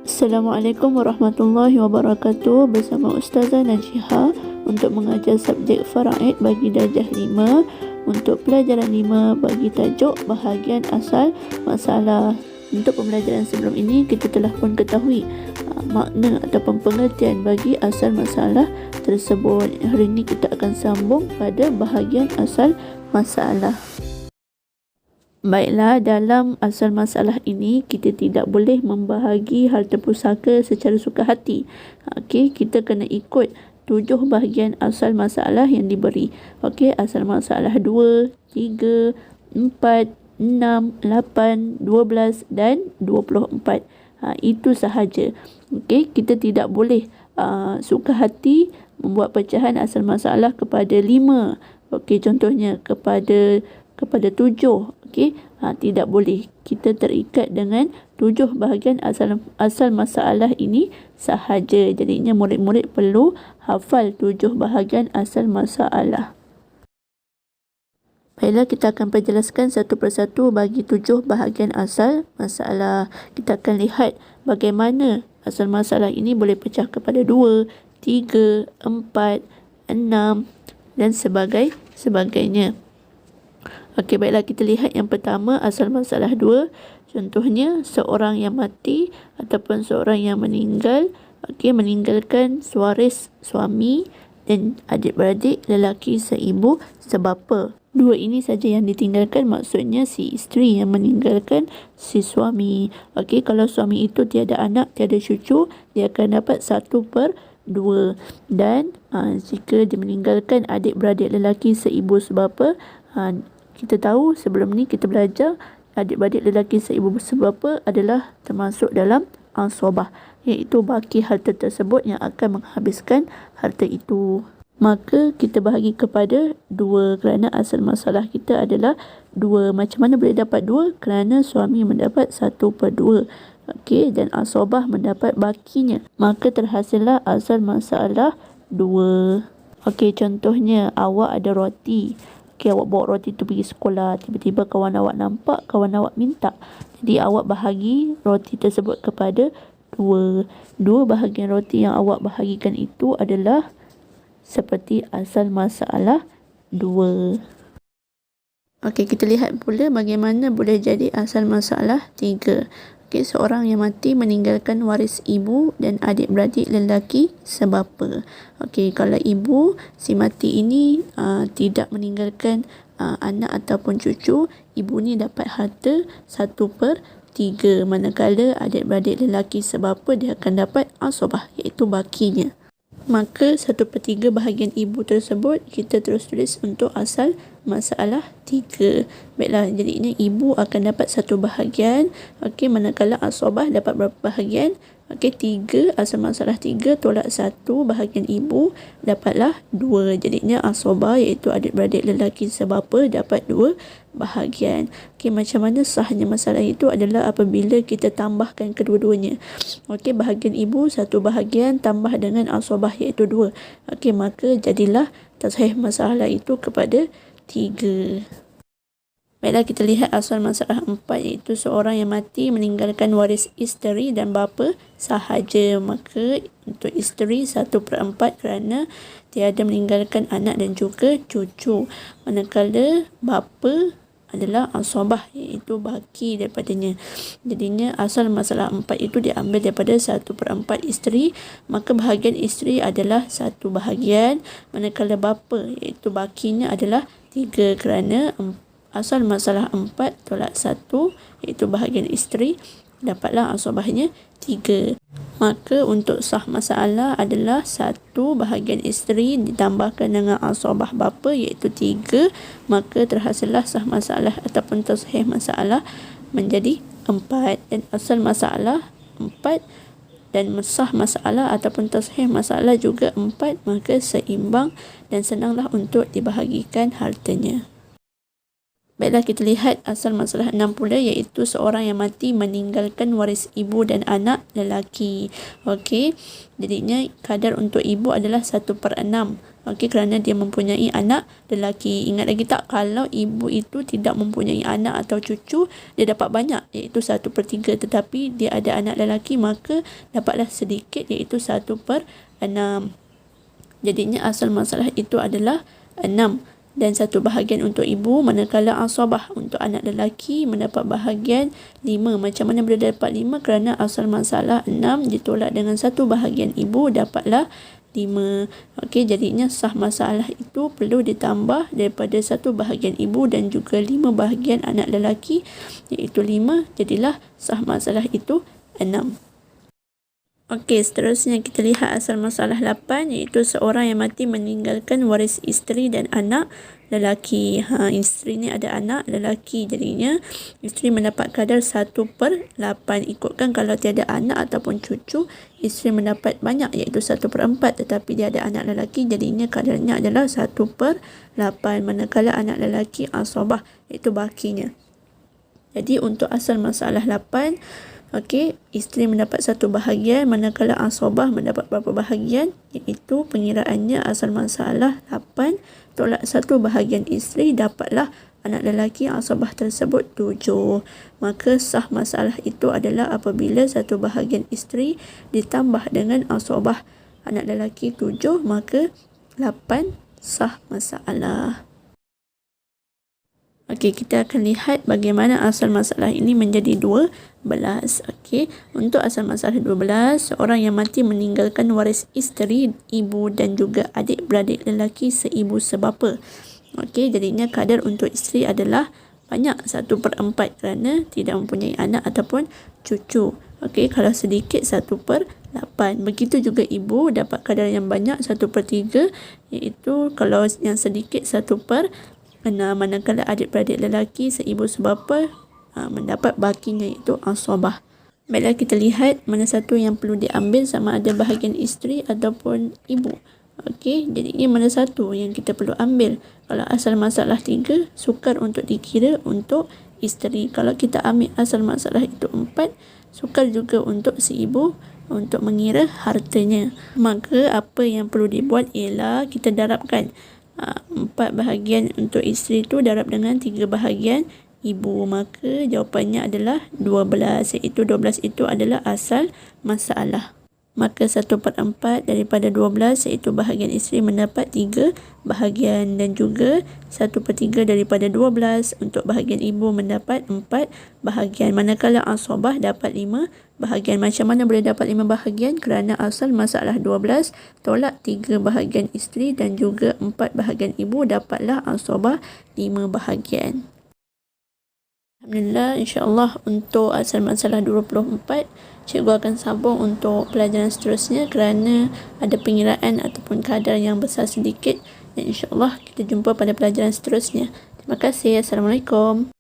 Assalamualaikum warahmatullahi wabarakatuh. Bersama Ustazah Najiha untuk mengajar subjek Faraid bagi darjah 5 untuk pelajaran 5 bagi tajuk bahagian asal masalah. Untuk pembelajaran sebelum ini kita telah pun ketahui makna ataupun pengertian bagi asal masalah tersebut. Hari ini kita akan sambung pada bahagian asal masalah. Baiklah, dalam asal masalah ini kita tidak boleh membahagi harta pusaka secara suka hati. Okey, kita kena ikut 7 bahagian asal masalah yang diberi. Okey, asal masalah 2, 3, 4, 6, 8, 12 dan 24. Itu sahaja. Okey, kita tidak boleh suka hati membuat pecahan asal masalah kepada 5. Okey, contohnya kepada 7. Okey, tidak boleh. Kita terikat dengan 7 bahagian asal masalah ini sahaja. Jadinya murid-murid perlu hafal 7 bahagian asal masalah. Baiklah, kita akan perjelaskan satu persatu bagi 7 bahagian asal masalah. Kita akan lihat bagaimana asal masalah ini boleh pecah kepada 2, 3, 4, 6 dan sebagainya. Okey, baiklah, kita lihat yang pertama, asal masalah 2. Contohnya, seorang yang mati ataupun seorang yang meninggal, meninggalkan sewaris suami dan adik-beradik lelaki seibu sebapa. 2 ini saja yang ditinggalkan, maksudnya si isteri yang meninggalkan si suami. Okey, kalau suami itu tiada anak, tiada cucu, dia akan dapat 1/2. Dan jika dia meninggalkan adik-beradik lelaki seibu sebapa, kita tahu sebelum ni kita belajar adik-beradik lelaki seibu sebapa adalah termasuk dalam asabah, iaitu baki harta tersebut yang akan menghabiskan harta itu. Maka kita bahagi kepada 2 kerana asal masalah kita adalah 2. Macam mana boleh dapat 2? Kerana suami mendapat 1/2. Okey, dan asabah mendapat bakinya. Maka terhasillah asal masalah 2. Okey, contohnya awak ada roti. Okey, awak bawa roti tu pergi sekolah. Tiba-tiba kawan awak nampak, kawan awak minta. Jadi awak bahagi roti tersebut kepada 2. 2 bahagian roti yang awak bahagikan itu adalah seperti asal masalah 2. Okey, kita lihat pula bagaimana boleh jadi asal masalah 3. Okey, seorang yang mati meninggalkan waris ibu dan adik-beradik lelaki sebapa. Okey, kalau ibu si mati ini tidak meninggalkan anak ataupun cucu, ibu ni dapat harta 1/3. Manakala adik-beradik lelaki sebapa, dia akan dapat asabah, iaitu bakinya. Maka 1/3 bahagian ibu tersebut kita terus tulis untuk asal masalah 3. Baiklah, jadinya ibu akan dapat 1 bahagian. Okey, manakala asabah dapat berapa bahagian? Okey, 3. Asal masalah 3 tolak 1 bahagian ibu, dapatlah 2. Jadinya asabah, iaitu adik-beradik lelaki sebapa, dapat 2 bahagian. Okey, macam mana sahnya masalah itu adalah apabila kita tambahkan kedua-duanya. Okey, bahagian ibu 1 bahagian tambah dengan asabah, iaitu 2. Okey, maka jadilah tasahih masalah itu kepada 3. Baiklah, kita lihat asal masalah 4, iaitu seorang yang mati meninggalkan waris isteri dan bapa sahaja. Maka untuk isteri 1/4 kerana tiada meninggalkan anak dan juga cucu. Manakala bapa adalah asabah, iaitu baki daripadanya. Jadinya asal masalah 4 itu diambil daripada 1/4 isteri, maka bahagian isteri adalah 1 bahagian, manakala bapa iaitu bakinya adalah 3 kerana asal masalah 4 tolak 1 iaitu bahagian isteri, dapatlah asabahnya 3. Maka untuk sah masalah adalah 1 bahagian isteri ditambahkan dengan asabah bapa iaitu 3. Maka terhasillah sah masalah ataupun tasahih masalah menjadi 4. Dan asal masalah 4 dan sah masalah ataupun tasahih masalah juga 4. Maka seimbang dan senanglah untuk dibahagikan hartanya. Baiklah, kita lihat asal masalah 6 pula, iaitu seorang yang mati meninggalkan waris ibu dan anak lelaki. Okey, jadinya kadar untuk ibu adalah 1/6. Okey, kerana dia mempunyai anak lelaki. Ingat lagi tak, kalau ibu itu tidak mempunyai anak atau cucu, dia dapat banyak, iaitu 1/3. Tetapi dia ada anak lelaki, maka dapatlah sedikit, iaitu 1/6. Jadinya asal masalah itu adalah 6 dan 1/2 untuk ibu, manakala asabah untuk anak lelaki mendapat bahagian 5. Macam mana boleh dapat 5? Kerana asal masalah 6 ditolak dengan 1/2 ibu, dapatlah 5. Okey, jadinya sah masalah itu perlu ditambah daripada 1/2 ibu dan juga 5/2 anak lelaki, iaitu 5. Jadilah sah masalah itu 6. Okey, seterusnya kita lihat asal masalah 8, iaitu seorang yang mati meninggalkan waris isteri dan anak lelaki. Isteri ni ada anak lelaki, jadinya isteri mendapat kadar 1/8. Ikutkan kalau tiada anak ataupun cucu, isteri mendapat banyak, iaitu 1/4. Tetapi dia ada anak lelaki, jadinya kadarnya adalah 1/8. Manakala anak lelaki asabah, iaitu bakinya. Jadi untuk asal masalah 8, okey, isteri mendapat 1/2, manakala asabah mendapat berapa bahagian, iaitu pengiraannya asal masalah 8 tolak 1/2 isteri, dapatlah anak lelaki asabah tersebut 7. Maka sah masalah itu adalah apabila 1/2 isteri ditambah dengan asabah anak lelaki 7, maka 8 sah masalah. Okey, kita akan lihat bagaimana asal masalah ini menjadi 12. Okey, untuk asal masalah 12, seorang yang mati meninggalkan waris isteri, ibu dan juga adik-beradik lelaki seibu sebapa. Okey, jadinya kadar untuk isteri adalah banyak, 1/4, kerana tidak mempunyai anak ataupun cucu. Okey, kalau sedikit 1/8. Begitu juga ibu dapat kadar yang banyak, 1/3, iaitu kalau yang sedikit 1/6. Manakala adik-beradik lelaki seibu sebapa mendapat bakinya, iaitu asabah. Baiklah, kita lihat mana satu yang perlu diambil, sama ada bahagian isteri ataupun ibu. Okey, jadi ini mana satu yang kita perlu ambil. Kalau asal masalah 3, sukar untuk dikira untuk isteri. Kalau kita ambil asal masalah itu 4, sukar juga untuk si ibu untuk mengira hartanya. Maka apa yang perlu dibuat ialah kita darabkan 4 bahagian untuk isteri itu darab dengan 3 bahagian ibu. Maka jawapannya adalah 12, iaitu 12 itu adalah asal masalah. Maka 1/4 daripada 12, iaitu bahagian isteri, mendapat 3 bahagian, dan juga 1/3 daripada 12 untuk bahagian ibu mendapat 4 bahagian. Manakala asabah dapat 5 bahagian. Macam mana boleh dapat 5 bahagian? Kerana asal masalah 12 tolak 3 bahagian isteri dan juga 4 bahagian ibu, dapatlah asabah 5 bahagian. Alhamdulillah, insya-Allah untuk asal masalah 24, cikgu akan sambung untuk pelajaran seterusnya kerana ada pengiraan ataupun kadar yang besar sedikit, dan insya-Allah kita jumpa pada pelajaran seterusnya. Terima kasih. Assalamualaikum.